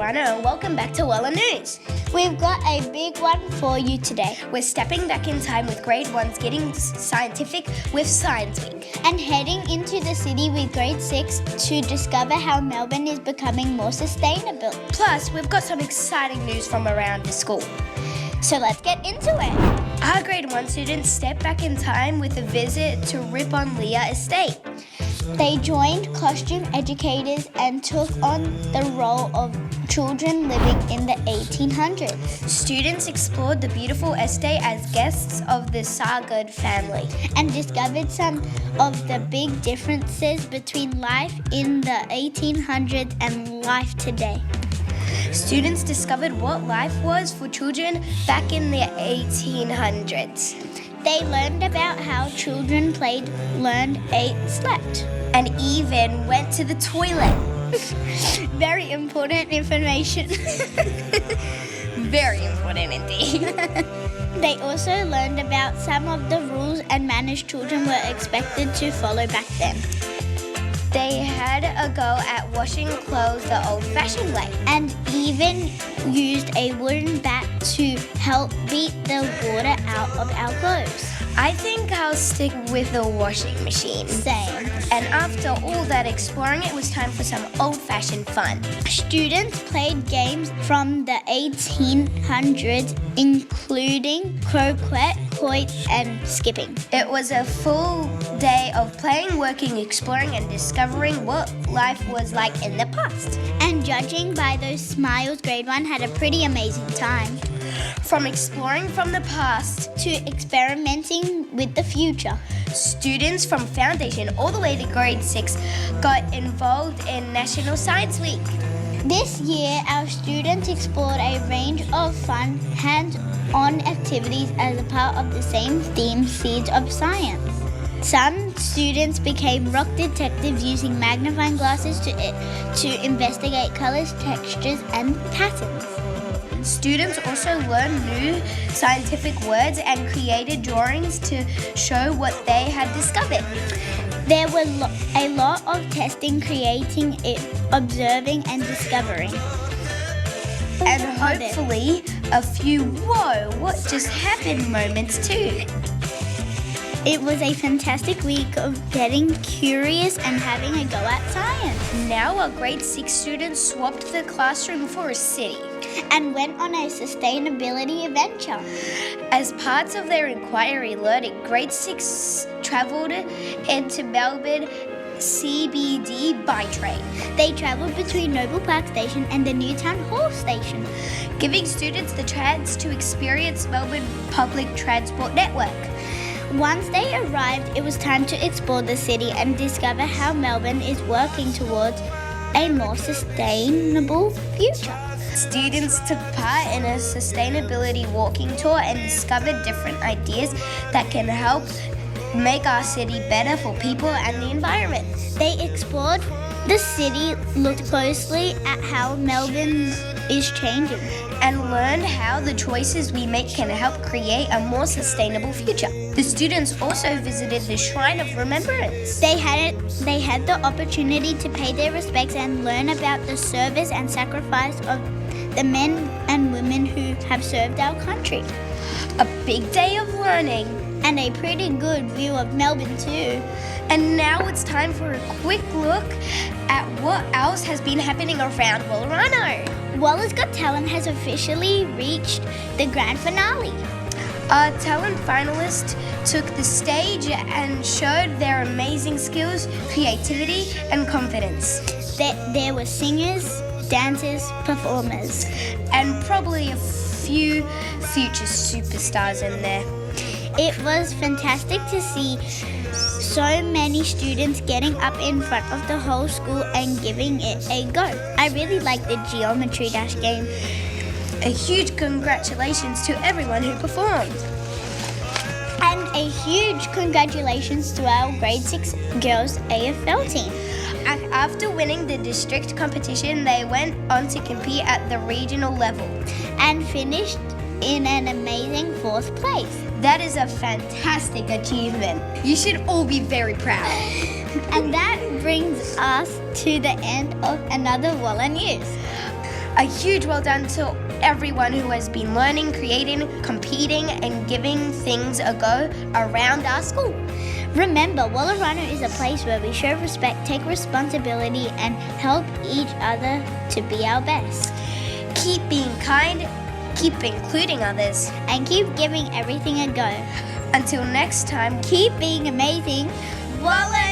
Wallarano and welcome back to WallaNews. We've got a big one for you today. We're stepping back in time with grade 1s getting scientific with Science Week. And heading into the city with grade 6 to discover how Melbourne is becoming more sustainable. Plus, we've got some exciting news from around the school. So let's get into it. Our grade 1 students stepped back in time with a visit to Rippon Lea Estate. They joined costume educators and took on the role of children living in the 1800s. Students explored the beautiful estate as guests of the Sagard family and discovered some of the big differences between life in the 1800s and life today. Students discovered what life was for children back in the 1800s. They learned about how children played, learned, ate, slept. And even went to the toilet. Very important information. Very important indeed. They also learned about some of the rules and manners children were expected to follow back then. They had a go at washing clothes the old-fashioned way. And even used a wooden bat to help beat the water out of our clothes. I think I'll stick with the washing machine. Same. And after all that exploring, it was time for some old-fashioned fun. Students played games from the 1800s, including croquet, quoit, and skipping. It was a full day of playing, working, exploring, and discovering what life was like in the past. And judging by those smiles, grade 1 had a pretty amazing time. From exploring from the past to experimenting with the future. Students from foundation all the way to grade 6 got involved in National Science Week. This year, our students explored a range of fun, hands-on activities as a part of the same theme, Seeds of Science. Some students became rock detectives using magnifying glasses to investigate colors, textures, and patterns. Students also learned new scientific words and created drawings to show what they had discovered. There were a lot of testing, creating, observing, and discovering. And hopefully a few "whoa, what just happened" moments too. It was a fantastic week of getting curious and having a go at science. Now our grade 6 students swapped the classroom for a city and went on a sustainability adventure. As parts of their inquiry learning, grade 6 travelled into Melbourne CBD by train. They travelled between Noble Park Station and the Newtown Hall Station, giving students the chance to experience Melbourne Public Transport Network. Once they arrived, it was time to explore the city and discover how Melbourne is working towards a more sustainable future. Students took part in a sustainability walking tour and discovered different ideas that can help make our city better for people and the environment. They explored the city, looked closely at how Melbourne is changing, and learned how the choices we make can help create a more sustainable future. The students also visited the Shrine of Remembrance. They had the opportunity to pay their respects and learn about the service and sacrifice of the men and women who have served our country. A big day of learning. And a pretty good view of Melbourne too. And now it's time for a quick look at what else has been happening around Wallarano. Walla's Got Talent has officially reached the grand finale. Our talent finalists took the stage and showed their amazing skills, creativity, and confidence. There were singers, dancers, performers, and probably a few future superstars in there. It was fantastic to see so many students getting up in front of the whole school and giving it a go. I really liked the Geometry Dash game. A huge congratulations to everyone who performed. And a huge congratulations to our grade 6 Girls AFL team. After winning the district competition, they went on to compete at the regional level and finished in an amazing 4th place. That is a fantastic achievement. You should all be very proud. And that brings us to the end of another WallaNews. A huge well done to everyone who has been learning, creating, competing, and giving things a go around our school. Remember, Wallarano is a place where we show respect, take responsibility, and help each other to be our best. Keep being kind, keep including others, And keep giving everything a go. until next time, Keep being amazing. WallaNews!